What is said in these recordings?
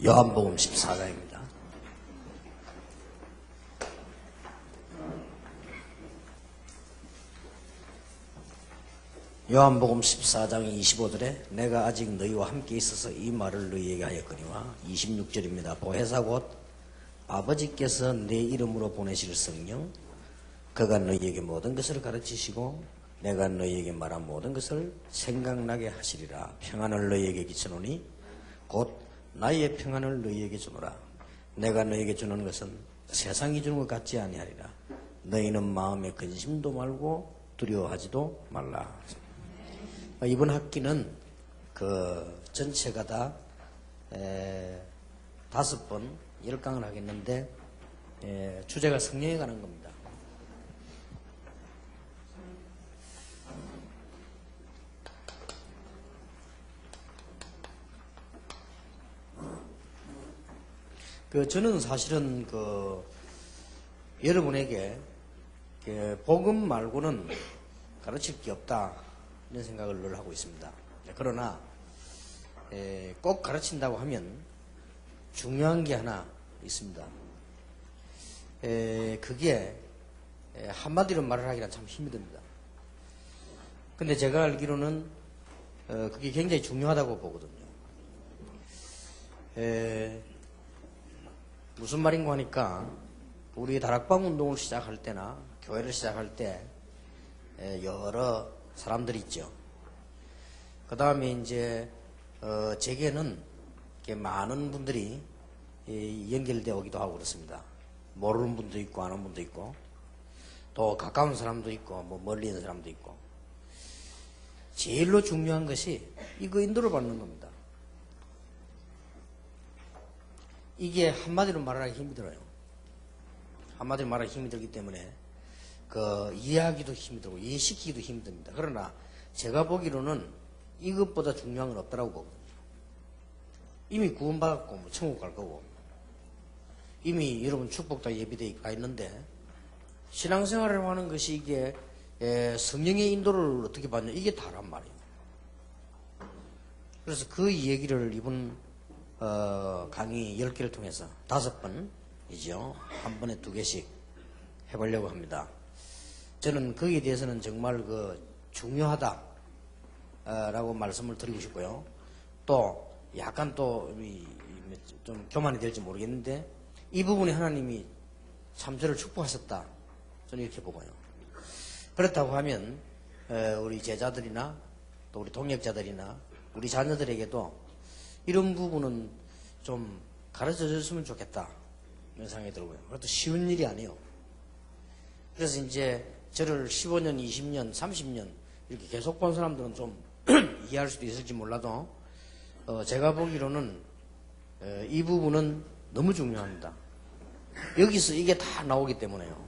요한복음 14장입니다. 요한복음 14장 25절에 내가 아직 너희와 함께 있어서 이 말을 너희에게 하였거니와 26절입니다. 보혜사 곧 아버지께서 내 이름으로 보내실 성령 그가 너희에게 모든 것을 가르치시고 내가 너희에게 말한 모든 것을 생각나게 하시리라. 평안을 너희에게 끼쳐노니 곧 나의 평안을 너희에게 주노라. 내가 너희에게 주는 것은 세상이 주는 것 같지 아니하리라. 너희는 마음에 근심도 말고 두려워하지도 말라. 이번 학기는 그 전체가 다 5번 10강을 하겠는데 주제가 성령에 관한 겁니다. 저는 사실은 여러분에게 복음 말고는 가르칠 게 없다 이런 생각을 늘 하고 있습니다. 그러나 꼭 가르친다고 하면 중요한 게 하나 있습니다. 그게 한마디로 말을 하기란 참 힘이 듭니다. 근데 제가 알기로는 그게 굉장히 중요하다고 보거든요. 무슨 말인가 하니까 우리 다락방 운동을 시작할 때나 교회를 시작할 때 여러 사람들이 있죠. 그 다음에 이제 제게는 많은 분들이 연결되어 오기도 하고 그렇습니다. 모르는 분도 있고 아는 분도 있고 또 가까운 사람도 있고 뭐 멀리 있는 사람도 있고 제일로 중요한 것이 이거 인도를 받는 겁니다. 이게 한마디로 말하기 힘이 들어요. 한마디로 말하기 힘이 들기 때문에 이해하기도 힘이 들고 이해시키기도 힘이 듭니다. 그러나 제가 보기로는 이것보다 중요한 건 없다고 보거든요. 이미 구원받았고 뭐 천국 갈 거고 이미 여러분 축복 다 예비되어 있는데 신앙생활을 하는 것이 이게 성령의 인도를 어떻게 받냐 이게 다란 말이에요. 그래서 그 얘기를 이번 강의 10개를 통해서 5번이죠. 한 번에 2개씩 해보려고 합니다. 저는 거기에 대해서는 정말 중요하다 라고 말씀을 드리고 싶고요. 또 약간 좀 교만이 될지 모르겠는데 이 부분에 하나님이 참 저를 축복하셨다 저는 이렇게 보고요. 그렇다고 하면 우리 제자들이나 또 우리 동역자들이나 우리 자녀들에게도 이런 부분은 좀 가르쳐 줬으면 좋겠다 이런 생각이 들고요. 그것도 쉬운 일이 아니에요. 그래서 이제 저를 15년, 20년, 30년 이렇게 계속 본 사람들은 좀 이해할 수도 있을지 몰라도 제가 보기로는 이 부분은 너무 중요합니다. 여기서 이게 다 나오기 때문에요.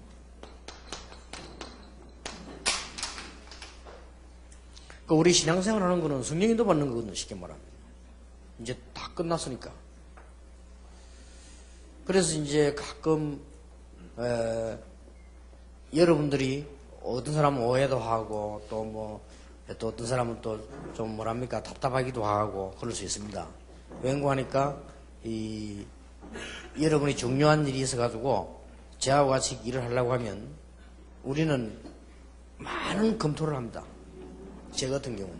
우리 신앙생활 하는 거는 성령인도 받는 거거든요. 쉽게 말하면. 이제 다 끝났으니까. 그래서 이제 가끔 여러분들이 어떤 사람은 오해도 하고 또 어떤 사람은 또 좀 뭐랍니까 답답하기도 하고 그럴 수 있습니다. 왠고 하니까 여러분이 중요한 일이 있어가지고 저하고 같이 일을 하려고 하면 우리는 많은 검토를 합니다. 제 같은 경우는.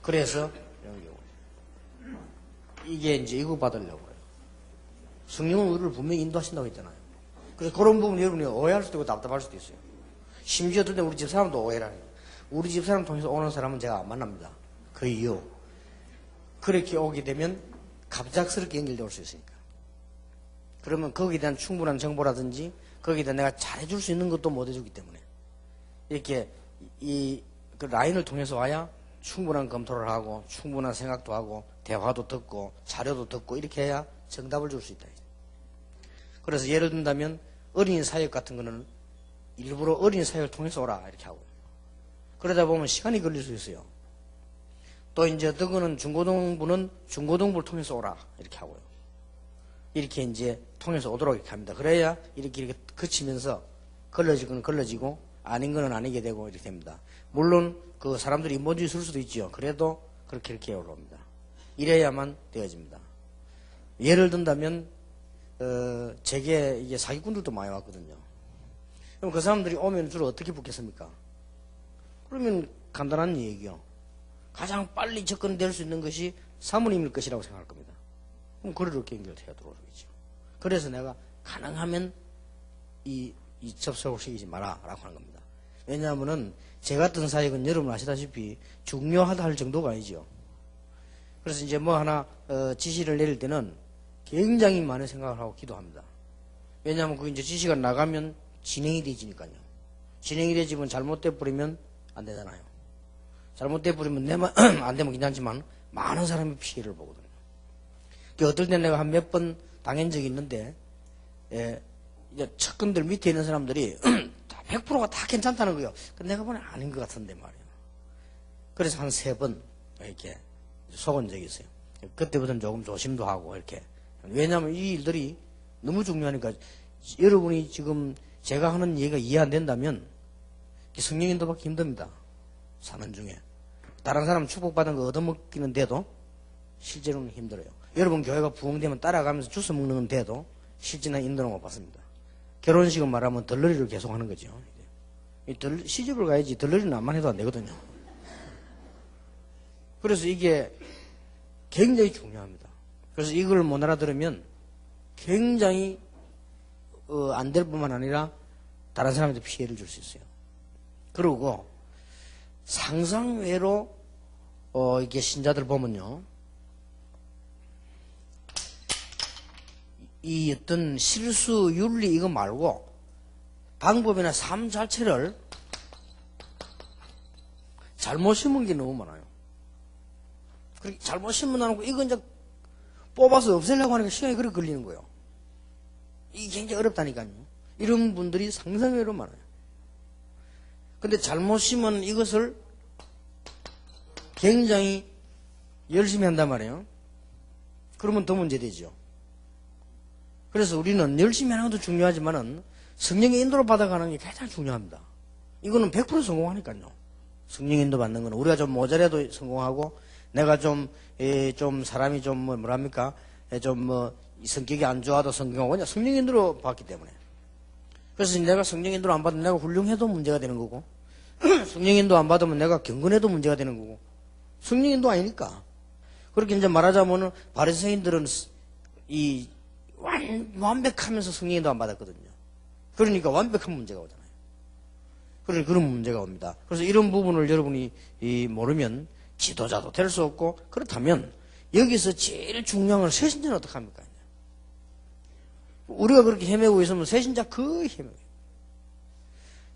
그래서 이게 이제 이거 받으려고요. 성령은 우리를 분명히 인도하신다고 했잖아요. 그래서 그런 부분 여러분이 오해할 수도 있고 답답할 수도 있어요. 심지어 어떤 때 우리 집사람도 오해를 해요. 우리 집사람 통해서 오는 사람은 제가 안 만납니다. 그 이유. 그렇게 오게 되면 갑작스럽게 연결돼 올 수 있으니까. 그러면 거기에 대한 충분한 정보라든지 거기에 대한 내가 잘해줄 수 있는 것도 못 해주기 때문에 이렇게 그 라인을 통해서 와야 충분한 검토를 하고 충분한 생각도 하고 대화도 듣고 자료도 듣고 이렇게 해야 정답을 줄 수 있다. 그래서 예를 든다면 어린이 사역 같은 거는 일부러 어린이 사역을 통해서 오라 이렇게 하고 그러다 보면 시간이 걸릴 수 있어요. 또 이제 어떤 거는 중고등부는 중고등부를 통해서 오라 이렇게 하고요. 이렇게 이제 통해서 오도록 이렇게 합니다. 그래야 이렇게 그치면서 걸러지고는 걸러지고 아닌 거는 아니게 되고 이렇게 됩니다. 물론 그 사람들이 인본주의 쓸 수도 있죠. 그래도 그렇게 이렇게 올라옵니다. 이래야만 되어집니다. 예를 든다면, 제게 이게 사기꾼들도 많이 왔거든요. 그럼 그 사람들이 오면 주로 어떻게 붙겠습니까? 그러면 간단한 얘기요. 가장 빨리 접근될 수 있는 것이 사모님일 것이라고 생각할 겁니다. 그럼 거리를 연결해야 들어오겠죠. 그래서 내가 가능하면 이 접속을 시키지 마라 라고 하는 겁니다. 왜냐하면은 제 같은 사역은 여러분 아시다시피 중요하다 할 정도가 아니죠. 그래서 이제 뭐 하나 지시를 내릴 때는 굉장히 많은 생각을 하고 기도합니다. 왜냐하면 그 이제 지시가 나가면 진행이 되지니까요. 진행이 되지만 잘못돼 버리면 안 되잖아요. 잘못돼 버리면 내만 안 되면 괜찮지만 많은 사람이 피해를 보거든요. 어떨 때 내가 한 몇 번 당한 적이 있는데, 이제 측근들 밑에 있는 사람들이 100%가 다 괜찮다는 거예요. 내가 보니 아닌 것 같은데 말이에요. 그래서 한 3번 이렇게 속은 적이 있어요. 그때부터는 조금 조심도 하고 이렇게. 왜냐하면 이 일들이 너무 중요하니까. 여러분이 지금 제가 하는 얘기가 이해 안 된다면 성령 인도받기 힘듭니다. 사는 중에. 다른 사람 축복받은 거 얻어먹기는데도 실제로는 힘들어요. 여러분 교회가 부흥되면 따라가면서 주워 먹는 건데도 실제는 인도는 못 받습니다. 결혼식은 말하면 덜러리를 계속 하는 거죠. 시집을 가야지 덜러리 나만 해도 안 되거든요. 그래서 이게 굉장히 중요합니다. 그래서 이걸 못 알아들으면 굉장히 안 될 뿐만 아니라 다른 사람한테 피해를 줄 수 있어요. 그리고 상상외로 이게 신자들 보면요, 이 어떤 실수, 윤리 이거 말고 방법이나 삶 자체를 잘못 심은 게 너무 많아요. 그렇게 잘못 심어놓고 이거 이제 뽑아서 없애려고 하니까 시간이 그렇게 걸리는 거예요. 이게 굉장히 어렵다니까요. 이런 분들이 상상외로 많아요. 근데 잘못 심은 이것을 굉장히 열심히 한단 말이에요. 그러면 더 문제되죠. 그래서 우리는 열심히 하는 것도 중요하지만은 성령의 인도를 받아가는 게 가장 중요합니다. 이거는 100% 성공하니까요. 성령 인도 받는 거는 우리가 좀 모자라도 성공하고, 내가 좀 사람이 좀 뭐랍니까? 성격이 안 좋아도 성공하고, 그냥 성령 인도로 받기 때문에. 그래서 내가 성령 인도를 안 받으면 내가 훌륭해도 문제가 되는 거고, 성령 인도 안 받으면 내가 경건해도 문제가 되는 거고, 성령 인도 아니니까. 그렇게 이제 말하자면은 바리새인들은 완벽하면서 성령 인도 안 받았거든요. 그러니까 완벽한 문제가 오잖아요. 그러니까 그런 문제가 옵니다. 그래서 이런 부분을 여러분이 모르면 지도자도 될 수 없고, 그렇다면 여기서 제일 중요한 건 새신자는 어떡합니까? 우리가 그렇게 헤매고 있으면 새신자 거의 헤매요.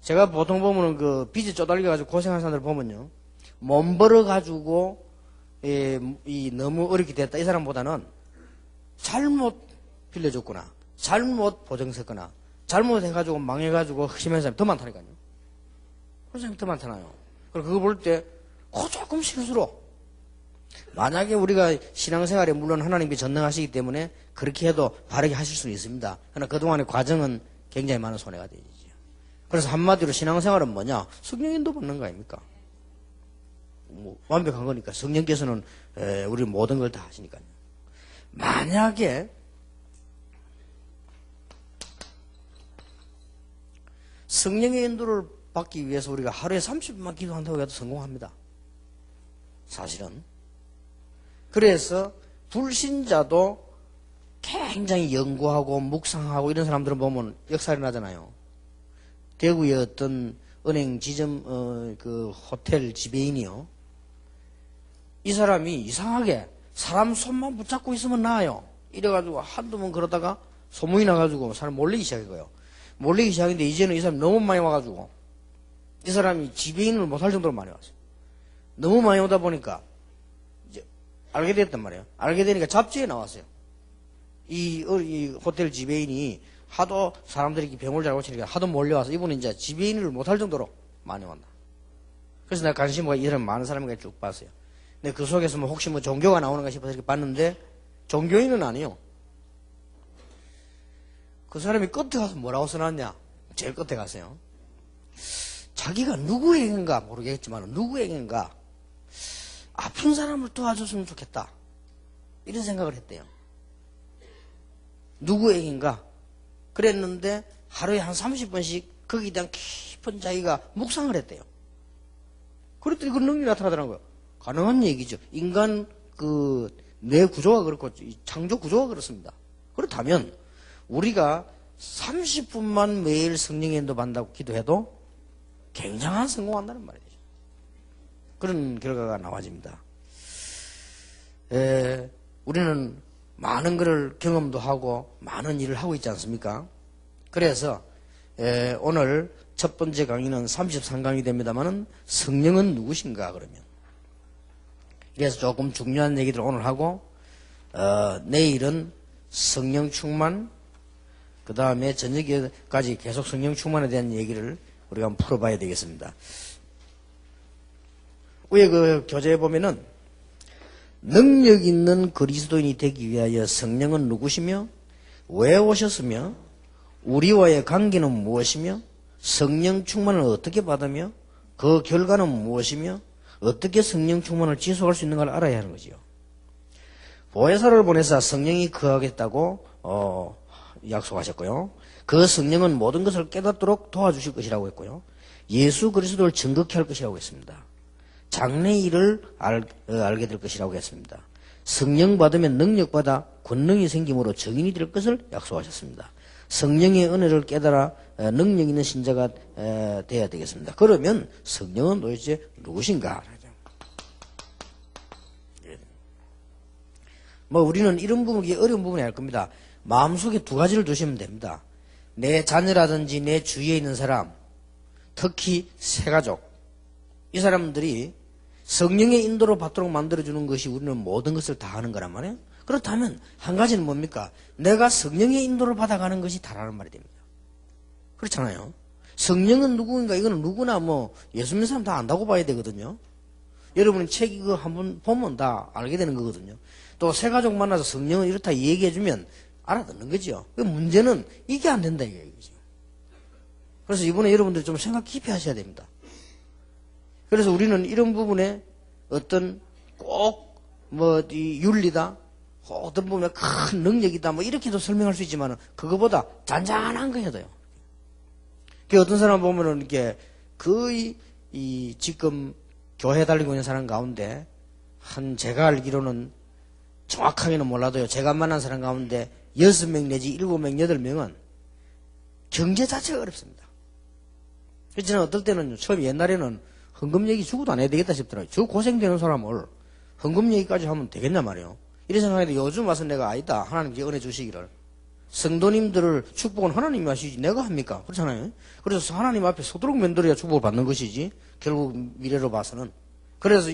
제가 보통 보면은 그 빚에 쪼달려가지고 고생하는 사람들 보면요, 몸 벌어가지고 너무 어렵게 됐다 이 사람보다는 잘못 빌려줬거나 잘못 보증섰거나 잘못해가지고 망해가지고 힘든 사람이 더 많다니까요. 그런 사람이 더 많잖아요. 그리고 그거 볼 때 조금 실수로, 만약에 우리가 신앙생활에 물론 하나님이 전능하시기 때문에 그렇게 해도 바르게 하실 수는 있습니다. 그러나 그동안의 과정은 굉장히 많은 손해가 되죠. 그래서 한마디로 신앙생활은 뭐냐? 성령 인도 받는 거 아닙니까? 완벽한 거니까. 성령께서는 우리 모든 걸 다 하시니까요. 만약에 성령의 인도를 받기 위해서 우리가 하루에 30분만 기도한다고 해도 성공합니다. 사실은. 그래서 불신자도 굉장히 연구하고 묵상하고 이런 사람들은 보면 역살이 나잖아요. 대구의 어떤 은행 지점 그 호텔 지배인이요, 이 사람이 이상하게 사람 손만 붙잡고 있으면 나아요. 이래가지고 한두 번 그러다가 소문이 나가지고 사람 몰리기 시작해요. 몰리기 시작했는데 이제는 이 사람이 너무 많이 와가지고 이 사람이 지배인을 못할 정도로 많이 왔어요. 너무 많이 오다 보니까 이제 알게 됐단 말이에요. 알게 되니까 잡지에 나왔어요. 이 호텔 지배인이 하도 사람들이 병을 잘 고치니까 하도 몰려와서 이분은 이제 지배인을 못할 정도로 많이 왔다. 그래서 내가 관심과 이런 많은 사람이 쭉 봤어요. 근데 그 속에서 뭐 혹시 뭐 종교가 나오는가 싶어서 이렇게 봤는데 종교인은 아니요. 그 사람이 끝에 가서 뭐라고 써놨냐? 제일 끝에 가세요. 자기가 누구에게인가 모르겠지만 누구에게인가 아픈 사람을 도와줬으면 좋겠다, 이런 생각을 했대요. 누구에게인가 그랬는데 하루에 한 30번씩 거기에 대한 깊은 자기가 묵상을 했대요. 그랬더니 그 능력이 나타나더라는 거예요. 가능한 얘기죠. 인간 뇌 구조가 그렇고 창조 구조가 그렇습니다. 그렇다면 우리가 30분만 매일 성령의 인도 받는다고 기도해도 굉장한 성공한다는 말이죠. 그런 결과가 나와집니다. 우리는 많은 것을 경험도 하고 많은 일을 하고 있지 않습니까? 그래서 오늘 첫 번째 강의는 33강이 됩니다만은 성령은 누구신가 그러면 그래서 조금 중요한 얘기들 오늘 하고 내일은 성령 충만 그 다음에 저녁에까지 계속 성령 충만에 대한 얘기를 우리가 한번 풀어봐야 되겠습니다. 위에 그 교재에 보면은 능력 있는 그리스도인이 되기 위하여 성령은 누구시며 왜 오셨으며 우리와의 관계는 무엇이며 성령 충만을 어떻게 받으며 그 결과는 무엇이며 어떻게 성령 충만을 지속할 수 있는가를 알아야 하는 거지요. 보혜사를 보내사 성령이 거하겠다고 약속하셨고요. 그 성령은 모든 것을 깨닫도록 도와주실 것이라고 했고요. 예수 그리스도를 증거케 할 것이라고 했습니다. 장래일을 알게 될 것이라고 했습니다. 성령 받으면 능력받아 권능이 생김으로 증인이 될 것을 약속하셨습니다. 성령의 은혜를 깨달아 능력 있는 신자가 돼야 되겠습니다. 그러면 성령은 도대체 누구신가? 뭐 우리는 이런 부분이 어려운 부분이 알 겁니다. 마음속에 두 가지를 두시면 됩니다. 내 자녀라든지 내 주위에 있는 사람, 특히 새가족, 이 사람들이 성령의 인도로 받도록 만들어주는 것이 우리는 모든 것을 다 하는 거란 말이에요. 그렇다면 한 가지는 뭡니까? 내가 성령의 인도를 받아가는 것이 다라는 말이 됩니다. 그렇잖아요. 성령은 누구인가 이거는 누구나 뭐 예수 믿는 사람 다 안다고 봐야 되거든요. 여러분이 책 이거 한번 보면 다 알게 되는 거거든요. 또 새가족 만나서 성령은 이렇다 얘기해주면 알아듣는 거죠. 문제는 이게 안 된다 이거죠. 그래서 이번에 여러분들 좀 생각 깊이 하셔야 됩니다. 그래서 우리는 이런 부분에 어떤 꼭 이 윤리다, 어떤 부분에 큰 능력이다, 뭐 이렇게도 설명할 수 있지만 그거보다 잔잔한 거 해야 돼요. 그 어떤 사람 보면은 이렇게 거의 지금 교회 다니고 있는 사람 가운데 제가 알기로는 정확하게는 몰라도요. 제가 만난 사람 가운데 6명 내지 7명, 8명은 경제 자체가 어렵습니다. 그래서 저는 어떨 때는 처음 옛날에는 헌금 얘기 죽어도 안 해야 되겠다 싶더라고요. 저 고생되는 사람을 헌금 얘기까지 하면 되겠냐 말이에요. 이런 생각인데 요즘 와서 내가 아니다. 하나님께 은혜 주시기를. 성도님들을 축복은 하나님이 하시지 내가 합니까? 그렇잖아요. 그래서 하나님 앞에 서도록 면들어야 축복을 받는 것이지 결국 미래로 봐서는. 그래서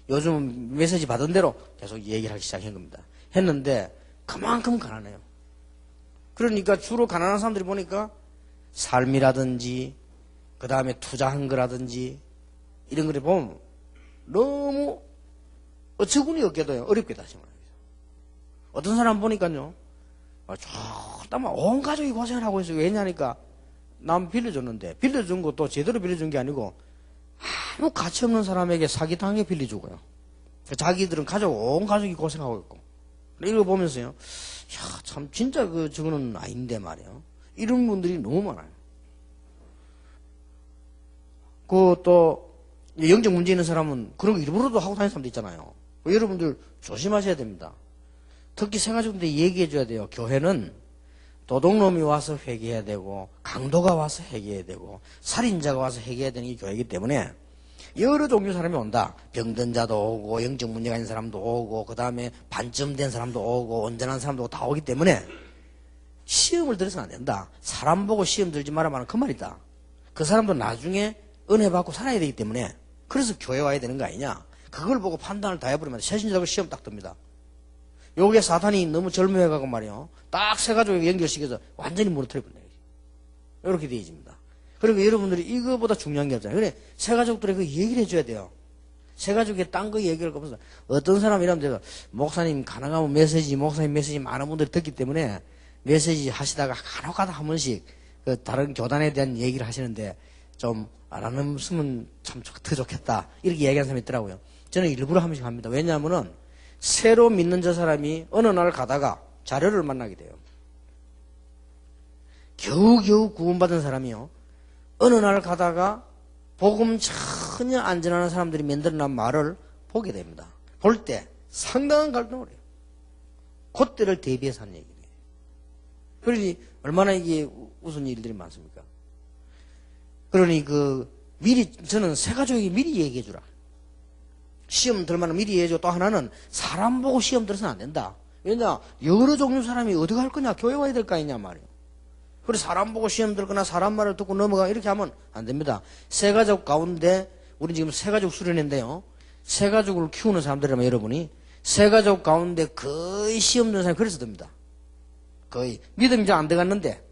요즘 메시지 받은 대로 계속 얘기를 하기 시작한 겁니다. 했는데 그만큼 가난해요. 그러니까 주로 가난한 사람들이 보니까 삶이라든지 그 다음에 투자한 거라든지 이런 거를 보면 너무 어처구니 없게도 어렵게 다시 말합니다. 어떤 사람 보니까요, 정말 온 가족이 고생을 하고 있어요. 왜냐니까 남 빌려줬는데 빌려준 것도 제대로 빌려준 게 아니고 아무 가치 없는 사람에게 사기당하게 빌려주고요. 자기들은 온 가족이 고생하고 있고 이거 보면서요, 참 진짜 저거는 아닌데 말이에요. 이런 분들이 너무 많아요. 또 영적 문제 있는 사람은 그런 거 일부러도 하고 다니는 사람도 있잖아요. 여러분들 조심하셔야 됩니다. 특히 새가족한테 얘기해 줘야 돼요. 교회는 도둑놈이 와서 회개해야 되고 강도가 와서 회개해야 되고 살인자가 와서 회개해야 되는 게 교회이기 때문에 여러 종류 사람이 온다. 병든 자도 오고 영적 문제가 있는 사람도 오고 그 다음에 반점된 사람도 오고 온전한 사람도 오고 다 오기 때문에 시험을 들어서는 안 된다. 사람 보고 시험 들지 마라 말은 그 말이다. 그 사람도 나중에 은혜 받고 살아야 되기 때문에 그래서 교회 와야 되는 거 아니냐. 그걸 보고 판단을 다 해버리면 새신자고 시험 딱 듭니다. 요게 사탄이 너무 젊어해가고 말이요. 딱 세 가족에 연결시켜서 완전히 무너뜨려버린다. 이렇게 되어집니다. 그리고 여러분들이 이거보다 중요한 게 없잖아요. 그래, 세 가족들에게 얘기를 해줘야 돼요. 세 가족에 딴 거 얘기를 하면서 어떤 사람이라면 제가 목사님 가능하면 목사님 메시지 많은 분들이 듣기 때문에 메시지 하시다가 간혹가다 한 번씩 다른 교단에 대한 얘기를 하시는데 좀 안 하면 참 더 좋겠다. 이렇게 얘기하는 사람이 있더라고요. 저는 일부러 한 번씩 합니다. 왜냐하면은 새로 믿는 저 사람이 어느 날 가다가 자료를 만나게 돼요. 겨우겨우 구원받은 사람이요. 어느 날 가다가 복음 전혀 안 전하는 사람들이 만들어낸 말을 보게 됩니다. 볼 때 상당한 갈등을 해요. 그때를 대비해서 한 얘기예요. 그러니 얼마나 이게 우스운 일들이 많습니까? 그러니 미리 저는 세 가족에게 미리 얘기해 주라. 시험 들만은 미리 얘기해 줘. 또 하나는 사람 보고 시험 들어서는 안 된다. 왜냐 여러 종류 사람이 어디 갈 거냐 교회 와야 될 거 아니냐 말이에요. 그래서 사람 보고 시험 들거나 사람 말을 듣고 넘어가 이렇게 하면 안 됩니다. 세 가족 가운데 우리 지금 세 가족 수련회인데요. 세 가족을 키우는 사람들이라면 여러분이 세 가족 가운데 거의 시험 드는 사람이 그래서 듭니다. 거의 믿음이 잘 안 들어갔는데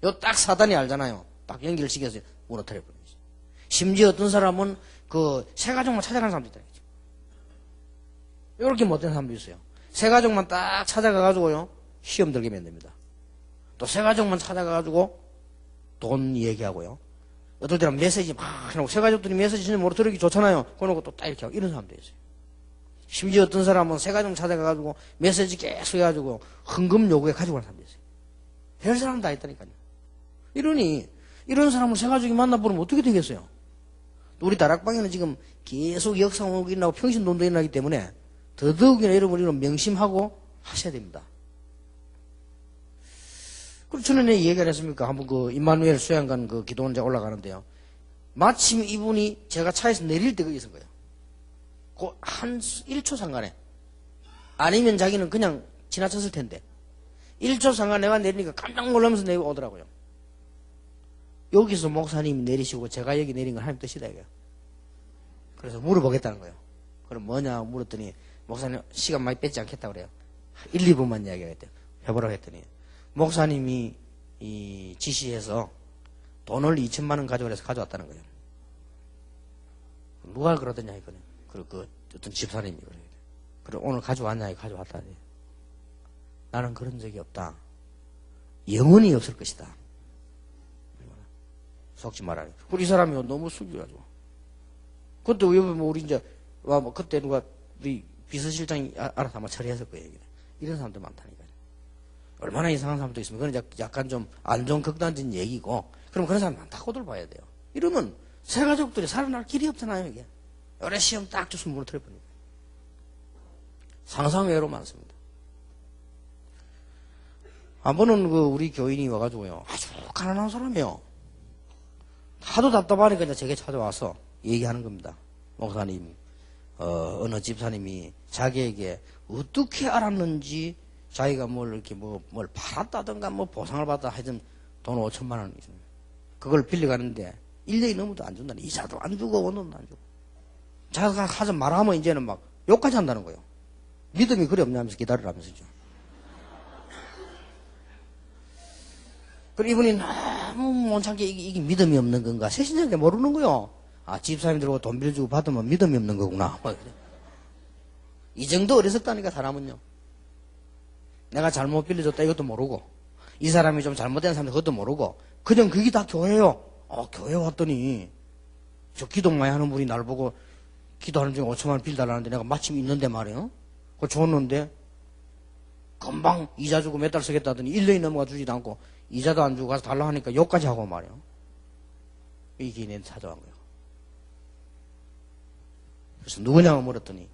요 딱 사단이 알잖아요. 딱 연결시켜서 무너뜨려 버리죠. 심지어 어떤 사람은 세 가족만 찾아가는 사람도 있다. 이렇게 못된 사람도 있어요. 세 가족만 딱 찾아가가지고요 시험 들게 만듭니다. 또 세 가족만 찾아가가지고 돈 얘기하고요. 어떨 때는 메시지 막 해놓고 세 가족들이 메시지 전혀 못 들으기 좋잖아요. 그러고 또 딱 이렇게 하고 이런 사람도 있어요. 심지어 어떤 사람은 세 가족 찾아가가지고 메시지 계속 해가지고 헌금 요구해 가지고 가는 사람도 있어요. 별 사람 다 있다니까요. 이러니 이런 사람을 세 가족이 만나보면 어떻게 되겠어요? 우리 다락방에는 지금 계속 역사오고 일어나고 평신돈도 일어나기 때문에 더더욱이나 여러분이 명심하고 하셔야 됩니다. 그리고 전에 얘기를 했습니까? 한번 임마누엘 수양관 기도원 제가 올라가는데요. 마침 이분이 제가 차에서 내릴 때 거기 있은 거예요. 한 1초 상간에. 아니면 자기는 그냥 지나쳤을 텐데. 1초 상간 내가 내리니까 깜짝 놀라면서 내고 오더라고요. 여기서 목사님이 내리시고 제가 여기 내린 건 하나님 뜻이다 이거예요. 그래서 물어보겠다는 거예요. 그럼 뭐냐 물었더니 목사님 시간 많이 뺏지 않겠다 그래요. 1, 2분만 이야기하겠대요. 해보라고 했더니 목사님이 지시해서 돈을 2천만 원 가져오라 해서 가져왔다는 거예요. 누가 그러더냐 이거는. 그리고 어떤 집사님이 그래요. 그래 오늘 가져왔냐 가져왔다. 나는 그런 적이 없다. 영원히 없을 것이다. 속지 말아요. 우리 사람이 너무 숙여가지고. 그때 우리 이제 그때 누가 우리 비서실장이 알아서 아마 처리했을 거예요. 이런 사람도 많다니까요. 얼마나 이상한 사람도 있으면 그건 약간 좀 안 좋은 극단적인 얘기고 그럼 그런 사람 많다고들 봐야 돼요. 이러면 새 가족들이 살아날 길이 없잖아요. 이게 오래 시험 딱 줬으면 무너뜨려 버리니까. 상상외로 많습니다. 한 번은 우리 교인이 와가지고요 아주 가난한 사람이에요. 하도 답답하니까 이제 제게 찾아와서 얘기하는 겁니다. 목사님, 어느 집사님이 자기에게 어떻게 알았는지 자기가 뭘 팔았다든가 보상을 받다 하여튼 돈 5천만 원이 있습니다. 그걸 빌려가는데 1년이 넘어도 안 준다니. 이자도 안 주고 원금도 안 주고. 자기가 하자 말하면 이제는 막 욕까지 한다는 거예요. 믿음이 그리 없냐면서 기다리라면서죠. 그리고 이분이 너무 못참게 이게 믿음이 없는 건가? 세신자게 모르는 거요. 아, 집사님들하고 돈 빌려주고 받으면 믿음이 없는 거구나. 이 정도 어리석다니까, 사람은요. 내가 잘못 빌려줬다 이것도 모르고, 이 사람이 좀 잘못된 사람들 그것도 모르고, 그냥 그게 다 교회요. 교회 왔더니, 저 기도 많이 하는 분이 날 보고, 기도하는 중에 5천만 원 빌려달라는데 내가 마침 있는데 말이에요. 그거 줬는데, 금방 이자 주고 몇 달 쓰겠다 하더니 1년이 넘어가 주지도 않고, 이자도 안 주고 가서 달라 하니까 욕까지 하고 말이에요. 이게 내 찾아간 거예요. 그래서 누구냐고 물었더니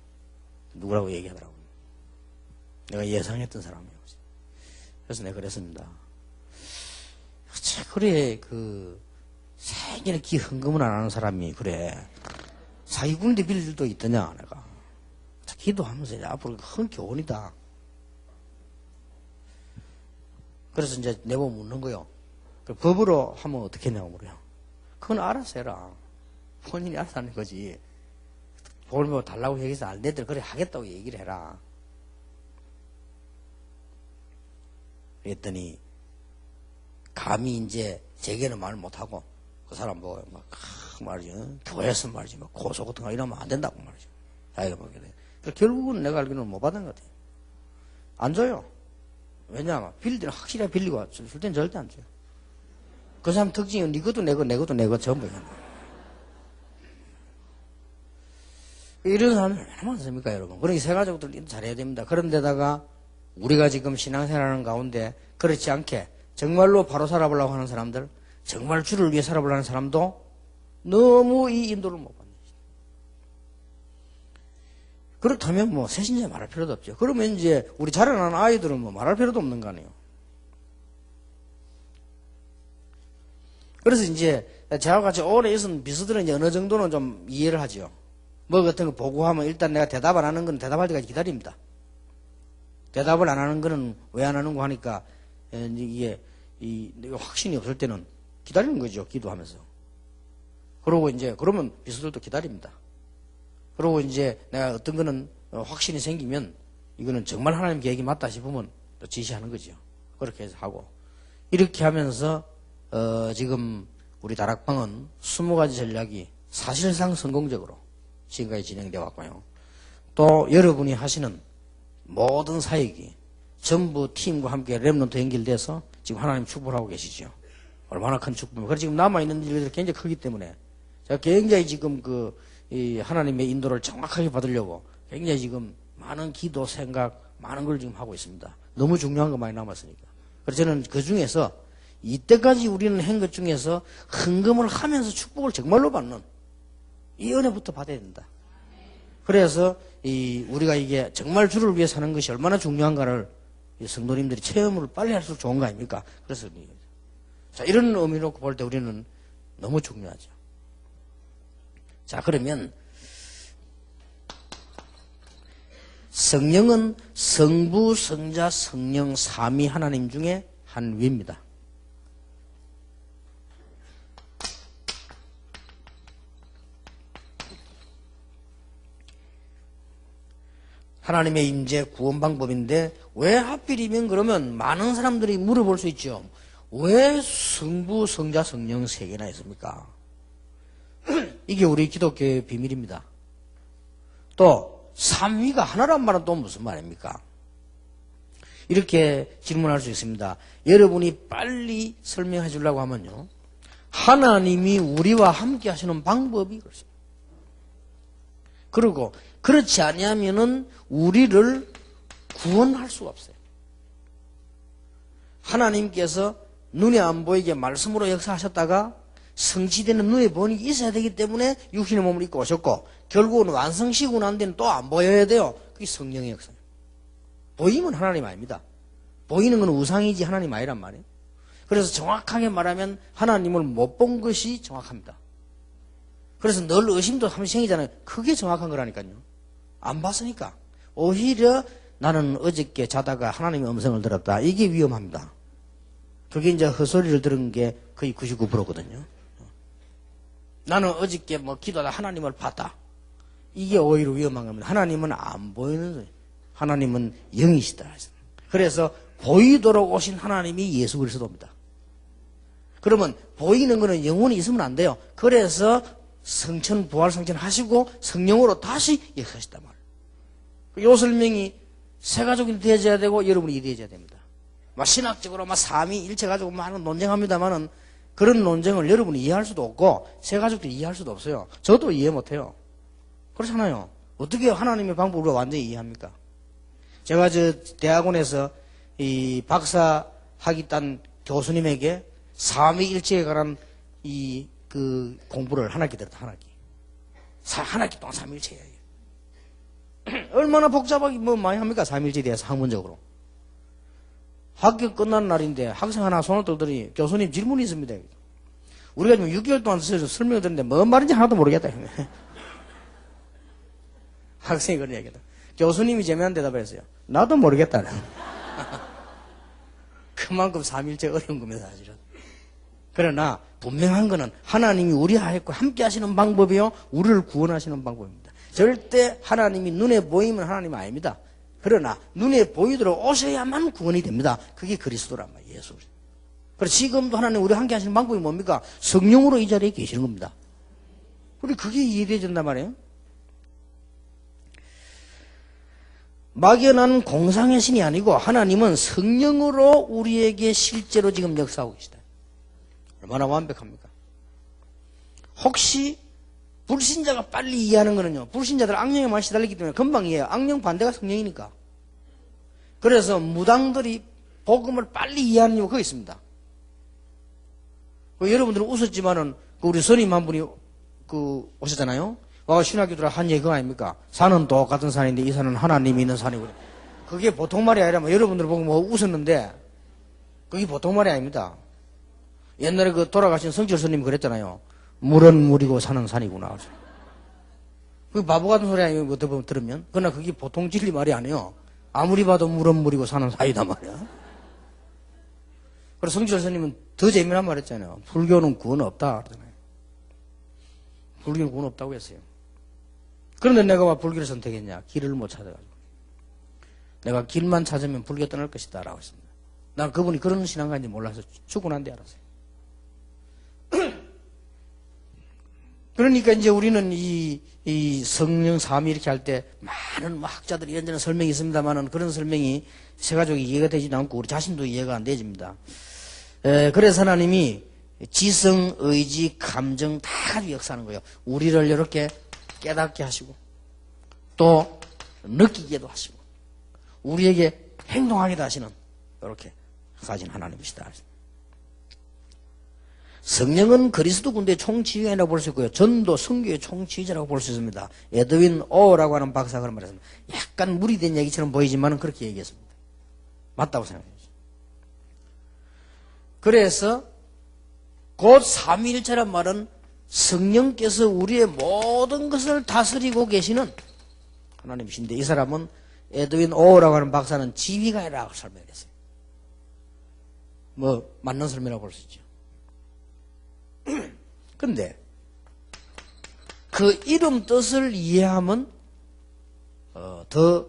누구라고 얘기하더라고요. 내가 예상했던 사람이에요. 그래서 내가 그랬습니다. 그래 생전에 기 헌금을 안 하는 사람이 그래 사기꾼인데 빌릴 수도 있더냐 내가. 기도하면서 앞으로 큰 교훈이다. 그래서 이제 내보고 묻는 거요. 법으로 하면 어떻게 했냐고 물어요. 그건 알아서 해라. 본인이 알아서 하는 거지. 보면 달라고 얘기해서 안 내들 그래 하겠다고 얘기를 해라. 그랬더니 감히 이제 제게는 말을 못하고 그 사람 보고 막 말이죠. 교회에서 말이지 막 고소 같은 거 이러면 안 된다고 말이죠. 자기가 보기에. 결국은 내가 알기로는 못 받은 것 같아요. 안 줘요. 왜냐하면 빌릴 때는 확실하게 빌리고 줄 때는 절대 안 줘요. 그 사람 특징은 네 것도 내 거 전부 해요. 이런 사람이 얼마나 많습니까 여러분. 그러니 세 가족들 잘해야 됩니다. 그런데다가 우리가 지금 신앙생활하는 가운데 그렇지 않게 정말로 바로 살아보려고 하는 사람들, 정말 주를 위해 살아보려고 하는 사람도 너무 이 인도를 못 받는 것이다. 그렇다면 뭐 새신자 말할 필요도 없죠. 그러면 이제 우리 자라나는 아이들은 뭐 말할 필요도 없는 거 아니에요. 그래서 이제 저와 같이 오래 있은 비서들은 이제 어느 정도는 좀 이해를 하죠. 뭐 같은 거 보고하면 일단 내가 대답 안 하는 건 대답할 때까지 기다립니다. 대답을 안 하는 거는 왜 안 하는 거 하니까 이게 내가 확신이 없을 때는 기다리는 거죠. 기도하면서. 그러고 이제 그러면 비서들도 기다립니다. 그러고 이제 내가 어떤 거는 확신이 생기면 이거는 정말 하나님 계획이 맞다 싶으면 또 지시하는 거죠. 그렇게 해서 하고 이렇게 하면서 지금 우리 다락방은 20가지 전략이 사실상 성공적으로 지금까지 진행되어 왔고요. 또 여러분이 하시는 모든 사역이 전부 팀과 함께 렘넌트 연결돼서 지금 하나님 축복을 하고 계시죠. 얼마나 큰 축복입니까? 그래서 지금 남아있는 일들이 굉장히 크기 때문에 제가 굉장히 지금 이 하나님의 인도를 정확하게 받으려고 굉장히 지금 많은 기도, 생각, 많은 걸 지금 하고 있습니다. 너무 중요한 거 많이 남았으니까. 그래서 저는 그 중에서 이때까지 우리는 한 것 중에서 헌금을 하면서 축복을 정말로 받는 이 은혜부터 받아야 된다. 그래서 우리가 이게 정말 주를 위해 사는 것이 얼마나 중요한가를 성도님들이 체험을 빨리 할수록 좋은 거 아닙니까? 그래서 자, 이런 의미로 볼 때 우리는 너무 중요하죠. 자, 그러면 성령은 성부, 성자, 성령 삼위 하나님 중에 한 위입니다. 하나님의 임재 구원 방법인데 왜 하필이면 그러면 많은 사람들이 물어볼 수 있죠. 왜 성부, 성자, 성령 세 개나 있습니까? 이게 우리 기독교의 비밀입니다. 또 삼위가 하나란 말은 또 무슨 말입니까? 이렇게 질문할 수 있습니다. 여러분이 빨리 설명해 주려고 하면요. 하나님이 우리와 함께 하시는 방법이 그렇습니다. 그리고 그렇지 아니하면은 우리를 구원할 수가 없어요. 하나님께서 눈에 안 보이게 말씀으로 역사하셨다가 성취되는 눈에 보니 있어야 되기 때문에 육신의 몸을 입고 오셨고 결국은 완성시키고 난 데는 또 안 보여야 돼요. 그게 성령의 역사예요. 보이면 하나님 아닙니다. 보이는 건 우상이지 하나님 아니란 말이에요. 그래서 정확하게 말하면 하나님을 못 본 것이 정확합니다. 그래서 늘 의심도 한번 생기잖아요. 그게 정확한 거라니까요. 안 봤으니까. 오히려 나는 어저께 자다가 하나님의 음성을 들었다. 이게 위험합니다. 그게 이제 헛소리를 들은 게 거의 99%거든요. 나는 어저께 뭐 기도하다 하나님을 봤다. 이게 오히려 위험한 겁니다. 하나님은 안 보이는 거예요. 하나님은 영이시다. 그래서 보이도록 오신 하나님이 예수 그리스도입니다. 그러면 보이는 거는 영혼이 있으면 안 돼요. 그래서 성천, 부활 성천 하시고 성령으로 다시 역사하셨단 말이에요. 요 설명이 세 가족이 되어져야 되고 여러분이 이루어져야 됩니다. 막 신학적으로 막 삼위 일체 가지고 많은 논쟁합니다만은 그런 논쟁을 여러분이 이해할 수도 없고 세 가족들이 이해할 수도 없어요. 저도 이해 못해요. 그렇잖아요. 어떻게 하나님의 방법으로 완전히 이해합니까? 제가 대학원에서 이 박사 학위 딴 교수님에게 삼위일체에 관한 공부를 한 학기 들었다, 한 학기. 한 학기 동안 삼위일체예요. 얼마나 복잡하게 많이 합니까? 삼위일체에 대해서 학문적으로. 학교 끝나는 날인데 학생 하나 손을 들더니 교수님 질문이 있습니다. 우리가 지금 6개월 동안 설명을 듣는데 뭔 말인지 하나도 모르겠다. 학생이 그런 얘기다. 교수님이 재미난 대답을 했어요. 나도 모르겠다. 그만큼 삼위일체 어려운 겁니다, 사실은. 그러나 분명한 거는 하나님이 우리와 함께 하시는 방법이요. 우리를 구원하시는 방법입니다. 절대 하나님이 눈에 보이면 하나님은 아닙니다. 그러나 눈에 보이도록 오셔야만 구원이 됩니다. 그게 그리스도란 말이에요. 예수. 그래서 지금도 하나님 우리와 함께 하시는 방법이 뭡니까? 성령으로 이 자리에 계시는 겁니다. 우리 그게 이해되어진단 말이에요. 막연한 공상의 신이 아니고 하나님은 성령으로 우리에게 실제로 지금 역사하고 계시다. 얼마나 완벽합니까? 혹시 불신자가 빨리 이해하는 거는요. 불신자들 악령에 많이 시달리기 때문에 금방 이해해요. 악령 반대가 성령이니까. 그래서 무당들이 복음을 빨리 이해하는 이유가 거기 있습니다. 여러분들은 웃었지만은 우리 선임 한 분이 오셨잖아요. 와 신학교들 한 얘기 그거 아닙니까? 산은 똑같은 산인데 이 산은 하나님이 있는 산이고. 그게 보통 말이 아니라 여러분들 보고 뭐 웃었는데 그게 보통 말이 아닙니다. 옛날에 돌아가신 성철 스님 그랬잖아요. 물은 물이고 산은 산이구나. 그 바보 같은 소리 아니에요. 들으면. 그러나 그게 보통 진리 말이 아니에요. 아무리 봐도 물은 물이고 산은 산이다 말이야. 그래서 성철 스님은 더 재미난 말 했잖아요. 불교는 구원 없다. 그러잖아요. 불교는 구원 없다고 했어요. 그런데 내가 왜 불교를 선택했냐? 길을 못 찾아가지고. 내가 길만 찾으면 불교 떠날 것이다. 라고 했습니다. 난 그분이 그런 신앙가인지 몰라서 죽고 난 뒤 알았어요. 그러니까 이제 우리는 이 성령 삼위 이렇게 할 때 많은 학자들이 이런저런 설명이 있습니다만은 그런 설명이 세가족이 이해가 되지도 않고 우리 자신도 이해가 안 되집니다. 그래서 하나님이 지성, 의지, 감정 다 가지고 역사하는 거예요. 우리를 이렇게 깨닫게 하시고 또 느끼게도 하시고 우리에게 행동하게도 하시는 이렇게 하신 하나님이시다. 성령은 그리스도 군대의 총지휘관이라고 볼 수 있고요. 전도 성교의 총지휘자라고 볼 수 있습니다. 에드윈 오라고 하는 박사가 그런 말했습니다. 약간 무리된 얘기처럼 보이지만 그렇게 얘기했습니다. 맞다고 생각해요. 그래서 곧 삼위일체란 말은 성령께서 우리의 모든 것을 다스리고 계시는 하나님이신데 이 사람은 에드윈 오라고 하는 박사는 지휘관이라고 설명했어요. 뭐 맞는 설명이라고 볼 수 있죠. 근데 그 이름 뜻을 이해하면 더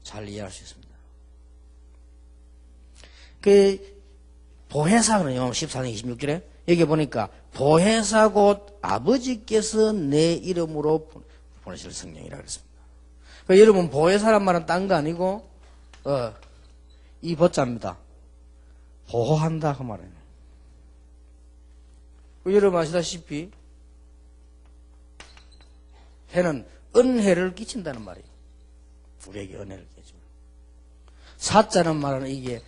잘 이해할 수 있습니다. 그 보혜사거든요. 14장 26절에 여기 보니까 보혜사 곧 아버지께서 내 이름으로 보내실 성령이라고 그랬습니다. 그러니까 여러분 보혜사란 말은 딴 거 아니고 이 보자입니다. 보호한다 그 말이에요. 여러분 아시다시피 해는 은혜를 끼친다는 말이에요. 우리에게 은혜를 끼쳐. 사자는 말은 이게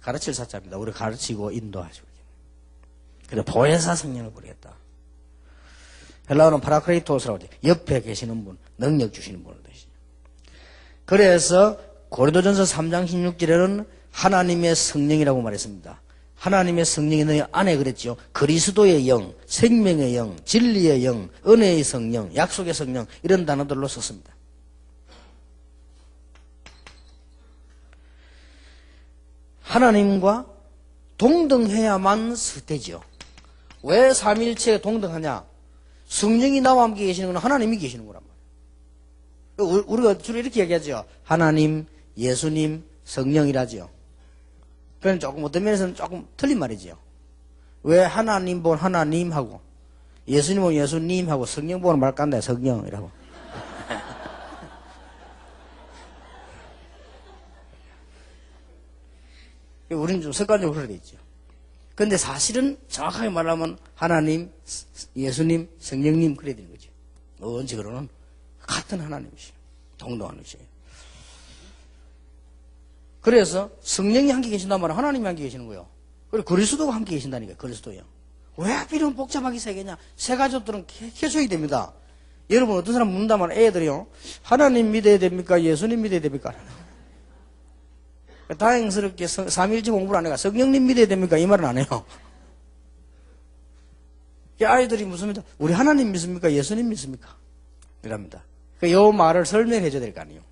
가르칠 사자입니다. 우리 가르치고 인도하시고. 그래서 보혜사 성령을 부르겠다. 헬라어는 파라크레이토스라고 하죠. 옆에 계시는 분, 능력 주시는 분을 뜻이죠. 그래서 고린도전서 3장 16절에는 하나님의 성령이라고 말했습니다. 하나님의 성령이 너희 안에 그랬죠. 그리스도의 영, 생명의 영, 진리의 영, 은혜의 성령, 약속의 성령 이런 단어들로 썼습니다. 하나님과 동등해야만 되죠. 왜 삼위일체가 동등하냐? 성령이 나와 함께 계시는 건 하나님이 계시는 거란 말이에요. 우리가 주로 이렇게 얘기하죠. 하나님, 예수님, 성령이라죠. 그건 조금 어떤 면에서는 조금 틀린 말이지요. 왜 하나님 본 하나님하고 예수님 본 예수님하고 성령 보는 말 깐다 성령이라고. 우리는 좀 습관적으로 그렇게 돼 있죠. 근데 사실은 정확하게 말하면 하나님, 예수님, 성령님 그래야 되는 거죠. 언제그러는 같은 하나님이시죠. 동등한 것이에요. 그래서 성령이 함께 계신단 말은 하나님이 함께 계시는 거예요. 그리고 그리스도가 함께 계신다니까요. 그리스도요. 왜 하필 이런 복잡하게 세 개냐? 세 가족들은 계속이 됩니다. 여러분 어떤 사람 묻는단 말은 애들이요. 하나님 믿어야 됩니까? 예수님 믿어야 됩니까? 다행스럽게 삼위일체 공부를 안 해가 성령님 믿어야 됩니까? 이 말은 안 해요. 아이들이 묻습니다. 우리 하나님 믿습니까? 예수님 믿습니까? 이랍니다. 이 말을 설명해 줘야 될 거 아니에요.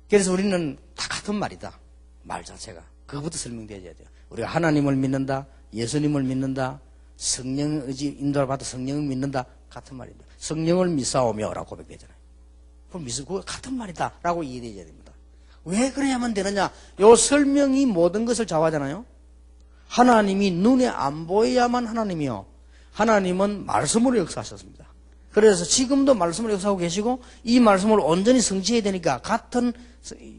그래서 우리는 다 같은 말이다. 말 자체가. 그것부터 설명되어야 돼요. 우리가 하나님을 믿는다. 예수님을 믿는다. 성령 의지 인도를 받아 성령을 믿는다. 같은 말입니다. 성령을 믿사오며 라고 고백되잖아요. 그럼 그거 같은 말이다. 라고 이해되어야 됩니다. 왜 그래야만 되느냐? 요 설명이 모든 것을 좌우하잖아요. 하나님이 눈에 안 보여야만 하나님이요. 하나님은 말씀으로 역사하셨습니다. 그래서 지금도 말씀으로 역사하고 계시고 이 말씀을 온전히 성취해야 되니까 같은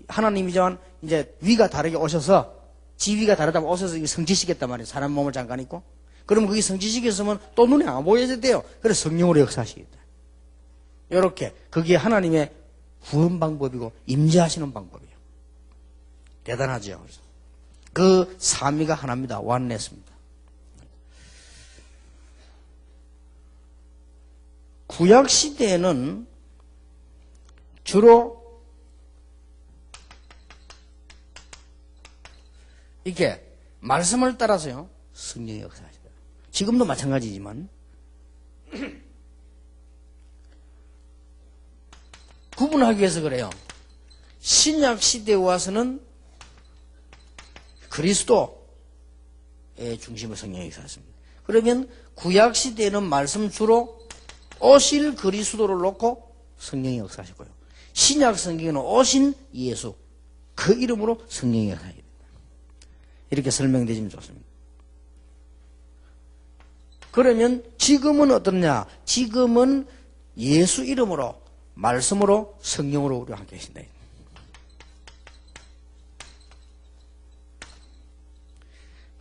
하나님이지만 이제 위가 다르게 오셔서 지위가 다르다면 오셔서 성취시켰단 말이에요. 사람 몸을 잠깐 입고. 그러면 그게 성취시켰으면 또 눈에 안 보여야 돼요. 그래서 성령으로 역사하시겠다. 이렇게 그게 하나님의 구원 방법이고 임재하시는 방법이에요. 대단하죠. 그 삼위가 하나입니다. 원네스입니다. 구약 시대에는 주로 이렇게 말씀을 따라서요 성령의 역사하시다. 지금도 마찬가지지만 구분하기 위해서 그래요. 신약 시대에 와서는 그리스도의 중심을 성령이 역사했습니다. 그러면 구약 시대에는 말씀 주로 오실 그리스도를 놓고 성령이 역사하셨고요. 신약 성경에는 오신 예수 그 이름으로 성령이 역사하게 됩니다. 이렇게 설명되시면 좋습니다. 그러면 지금은 어떻냐? 지금은 예수 이름으로 말씀으로 성령으로 우리와 함께 계신다.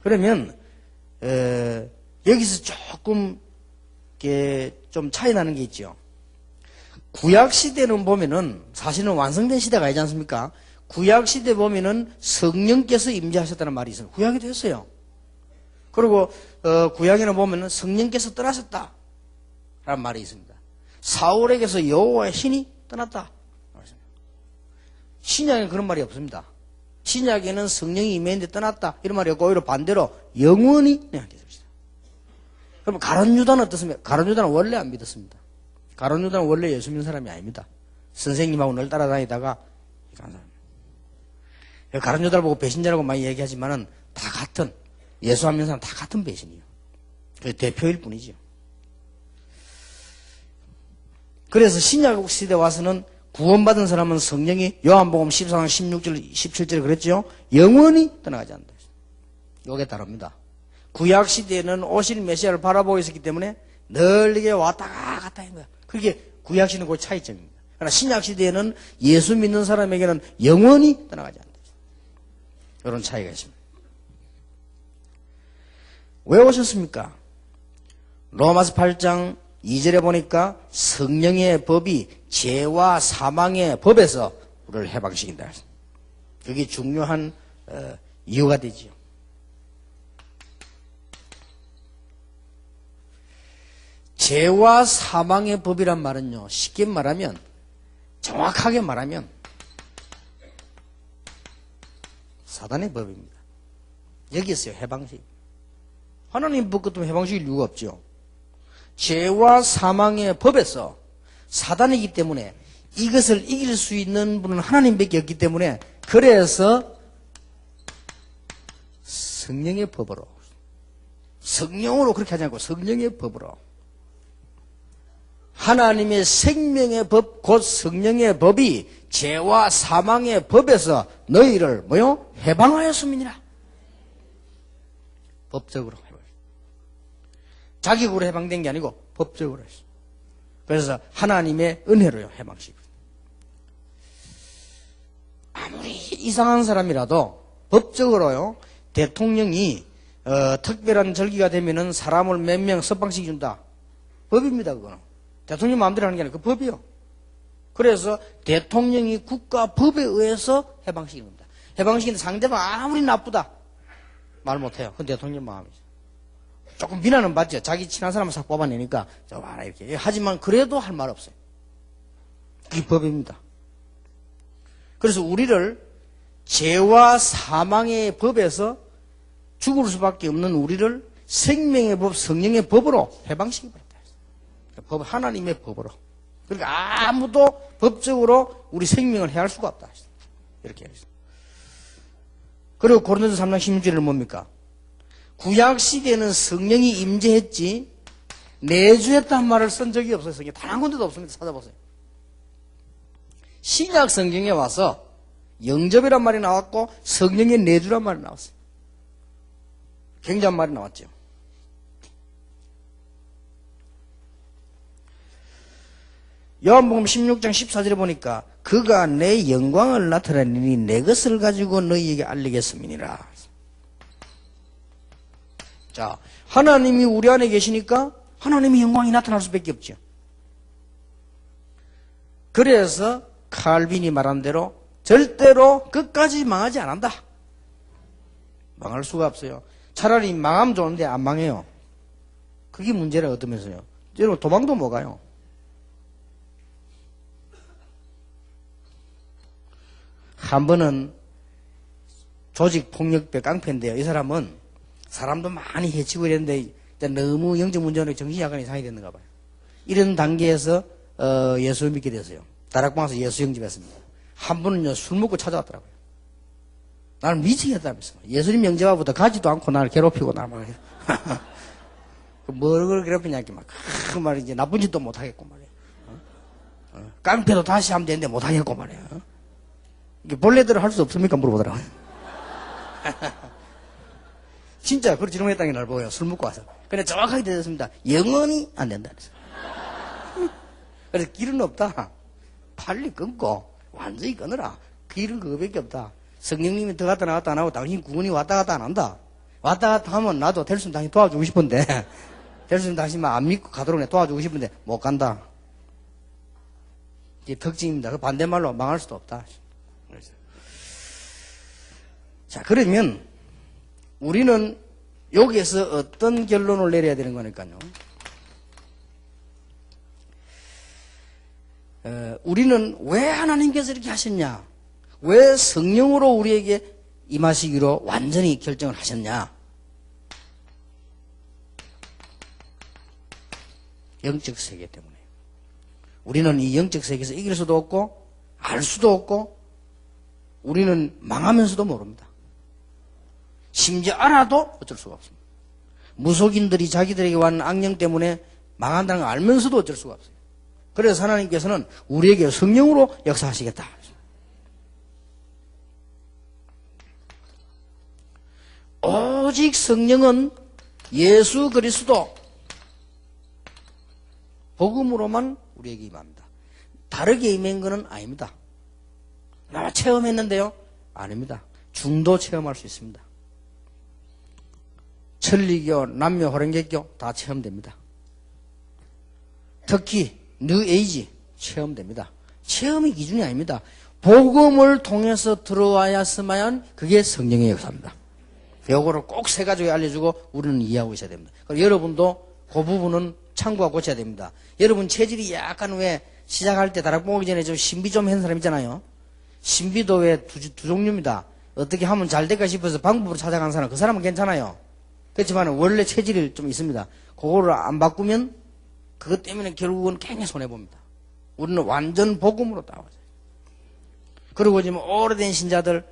그러면 여기서 조금 좀 차이 나는 게 있죠. 구약 시대는 보면은 사실은 완성된 시대가 아니지 않습니까? 구약 시대 보면은 성령께서 임재하셨다는 말이 있어요. 구약에도 했어요. 그리고 구약에는 보면은 성령께서 떠나셨다 라는 말이 있습니다. 사울에게서 여호와의 신이 떠났다. 신약에는 그런 말이 없습니다. 신약에는 성령이 임했는데 떠났다 이런 말이 없고 오히려 반대로 영원히 함께 있습니다. 그럼 가룟 유다는 어떻습니까? 가룟 유다는 원래 안 믿었습니다. 가룟 유다는 원래 예수 믿는 사람이 아닙니다. 선생님하고 늘 따라다니다가 가룟 유다를 보고 배신자라고 많이 얘기하지만은 다 같은 예수 안 믿는 사람 다 같은 배신이에요. 그 대표일 뿐이죠. 그래서 신약 시대 와서는 구원받은 사람은 성령이 요한복음 14장 16절 17절에 그랬죠. 영원히 떠나가지 않는다. 요게 다릅니다. 구약 시대에는 오실 메시아를 바라보고 있었기 때문에 늘 이게 왔다 갔다 하는 거야. 그게 구약 시대는 그 차이점입니다. 그러나 신약 시대에는 예수 믿는 사람에게는 영원히 떠나가지 않는다. 이런 차이가 있습니다. 왜 오셨습니까? 로마서 8장 2절에 보니까 성령의 법이 죄와 사망의 법에서 우리를 해방시킨다. 그게 중요한 이유가 되지요. 죄와 사망의 법이란 말은요, 쉽게 말하면, 정확하게 말하면 사단의 법입니다. 여기 있어요, 해방식. 하나님 법 같으면 해방시킬 이유가 없죠. 죄와 사망의 법에서 사단이기 때문에 이것을 이길 수 있는 분은 하나님밖에 없기 때문에 그래서 성령의 법으로 성령으로 그렇게 하지 않고 성령의 법으로 하나님의 생명의 법 곧 성령의 법이 죄와 사망의 법에서 너희를 뭐요? 해방하였습니다. 법적으로 자격으로 해방된 게 아니고 법적으로 했어. 그래서 하나님의 은혜로요 해방시키고. 아무리 이상한 사람이라도 법적으로요 대통령이 특별한 절기가 되면은 사람을 몇 명 석방시켜준다. 법입니다 그거는. 대통령 마음대로 하는 게 아니라 그 법이요. 그래서 대통령이 국가 법에 의해서 해방시키는 겁니다. 해방시키는데 상대방 아무리 나쁘다 말 못해요. 그건 대통령 마음이죠. 조금 비난은 받죠. 자기 친한 사람을 싹 뽑아내니까 저 봐라 이렇게. 하지만 그래도 할 말 없어요. 이 법입니다. 그래서 우리를 죄와 사망의 법에서 죽을 수밖에 없는 우리를 생명의 법, 성령의 법으로 해방시키고 있다. 법 하나님의 법으로. 그러니까 아무도 법적으로 우리 생명을 해할 수가 없다. 이렇게 했어요. 그리고 고린도서 3장 16절은 뭡니까? 구약 시대에는 성령이 임재했지 내주했다는 말을 쓴 적이 없어요. 성경에 단 한 군데도 없습니다. 찾아보세요. 신약 성경에 와서 영접이란 말이 나왔고 성령의 내주란 말이 나왔어요. 굉장한 말이 나왔죠. 요한복음 16장 14절에 보니까 그가 내 영광을 나타내니 내 것을 가지고 너희에게 알리겠음이니라. 자, 하나님이 우리 안에 계시니까 하나님의 영광이 나타날 수밖에 없죠. 그래서 칼빈이 말한 대로 절대로 끝까지 망하지 않는다. 망할 수가 없어요. 차라리 망하면 좋은데 안 망해요. 그게 문제라 얻으면서요. 여러분 도망도 못 가요. 한 번은 조직폭력배 깡패인데요. 이 사람은 사람도 많이 해치고 이랬는데 너무 영적 문제로 정신이 약간 이상이 됐는가 봐요. 이런 단계에서 예수 믿게 됐어요. 다락방에서 예수 영접했습니다. 한 번은요 술 먹고 찾아왔더라고요. 나는 미치겠다면서 예수님 영접하고부터 가지도 않고 나를 괴롭히고 나를 막 뭘 괴롭히냐 이렇게 막 그 말이 이제 나쁜 짓도 못 하겠고 말이야. 깡패도 다시 하면 되는데 못 하겠고 말이야. 이게 본래대로 할 수 없습니까 물어보더라고요. 진짜 그렇게 질문했다는 게 날 보여요. 술 먹고 와서. 근데 정확하게 대답했습니다. 영원히 안 된다 그래서. 그래서 길은 없다. 빨리 끊고 완전히 끊어라. 길은 그거밖에 없다. 성령님이 들어갔다 나갔다 안 하고 당신 구원이 왔다 갔다 안 한다. 왔다 갔다 하면 나도 될 수 있으면 당신 도와주고 싶은데 될 수 있으면 당신만 안 믿고 가도록 내 도와주고 싶은데 못 간다. 이게 특징입니다. 그 반대말로 망할 수도 없다. 자, 그러면 우리는 여기에서 어떤 결론을 내려야 되는 거니까요. 우리는 왜 하나님께서 이렇게 하셨냐? 왜 성령으로 우리에게 임하시기로 완전히 결정을 하셨냐? 영적 세계 때문에. 우리는 이 영적 세계에서 이길 수도 없고 알 수도 없고 우리는 망하면서도 모릅니다. 심지어 알아도 어쩔 수가 없습니다. 무속인들이 자기들에게 왔는 악령 때문에 망한다는 걸 알면서도 어쩔 수가 없어요. 그래서 하나님께서는 우리에게 성령으로 역사하시겠다. 오직 성령은 예수 그리스도 복음으로만 우리에게 임합니다. 다르게 임한 것은 아닙니다. 나 체험했는데요? 아닙니다. 중도 체험할 수 있습니다. 천리교, 남녀 호랭개교 다 체험됩니다. 특히 뉴에이지 체험됩니다. 체험이 기준이 아닙니다. 복음을 통해서 들어와야만 그게 성령의 역사입니다. 요거를 꼭 세 가지에 알려주고 우리는 이해하고 있어야 됩니다. 그리고 여러분도 그 부분은 참고하고 고쳐야 됩니다. 여러분 체질이 약간 왜 시작할 때 다락방 오기 전에 좀 신비 좀 한 사람 있잖아요. 신비도 왜 두 종류입니다. 어떻게 하면 잘 될까 싶어서 방법으로 찾아가는 사람, 그 사람은 괜찮아요. 그렇지만 원래 체질이 좀 있습니다. 그거를 안 바꾸면 그것 때문에 결국은 굉장히 손해봅니다. 우리는 완전 복음으로 따라가요. 그리고 지금 오래된 신자들,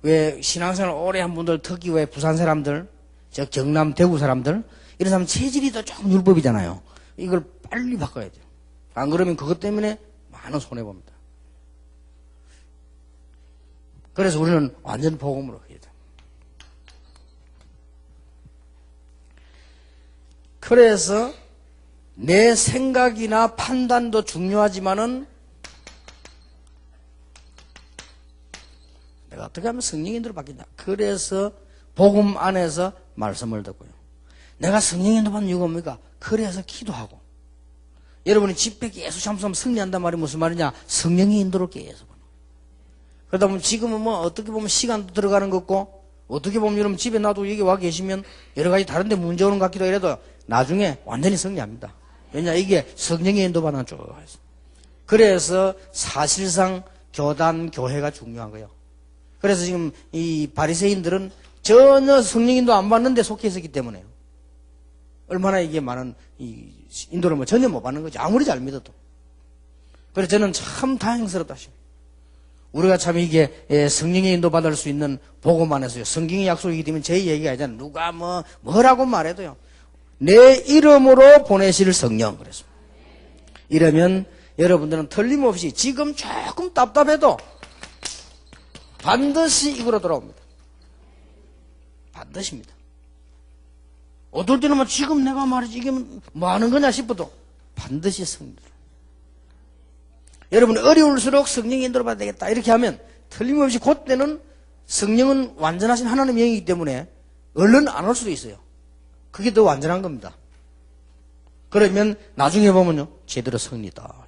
왜 신앙생활 오래 한 분들, 특히 왜 부산 사람들, 저 경남 대구 사람들, 이런 사람 체질이 더 조금 율법이잖아요. 이걸 빨리 바꿔야 돼요. 안 그러면 그것 때문에 많은 손해봅니다. 그래서 우리는 완전 복음으로 해야 돼요. 그래서 내 생각이나 판단도 중요하지만은 내가 어떻게 하면 성령인으로 바뀌냐. 그래서 복음 안에서 말씀을 듣고요. 내가 성령인도 받는 이유가 뭡니까? 그래서 기도하고. 여러분이 집회 계속 참수하면 승리한단 말이 무슨 말이냐? 성령의 인도를 계속. 그러다 보면 지금은 뭐 어떻게 보면 시간도 들어가는 것 같고 어떻게 보면 여러분 집에 놔두고 여기 와 계시면 여러 가지 다른 데 문제 오는 것 같기도 해도 나중에 완전히 승리합니다. 왜냐 이게 성령의 인도받는 쭉 해서. 그래서 사실상 교단, 교회가 중요한 거예요. 그래서 지금 이 바리새인들은 전혀 성령인도 안 받는데 속해 있었기 때문에요. 얼마나 이게 많은 이 인도를 뭐 전혀 못 받는 거지. 아무리 잘 믿어도. 그래서 저는 참 다행스럽다 싶어요. 우리가 참 이게 성령의 인도 받을 수 있는 복음 안에서요. 성경의 약속이기 때문에 제 얘기가 아니잖아요. 누가 뭐라고 말해도요. 내 이름으로 보내실 성령. 그래서 이러면 여러분들은 틀림없이 지금 조금 답답해도 반드시 이거로 돌아옵니다. 반드시입니다. 어떨 때는 지금 내가 말이지 이게 뭐 하는 거냐 싶어도 반드시 성령. 여러분 어려울수록 성령의 인도를 받아야 되겠다 이렇게 하면 틀림없이 그때는 성령은 완전하신 하나님의 영이기 때문에 얼른 안 올 수도 있어요. 그게 더 완전한 겁니다. 그러면 나중에 보면요 제대로 성리다.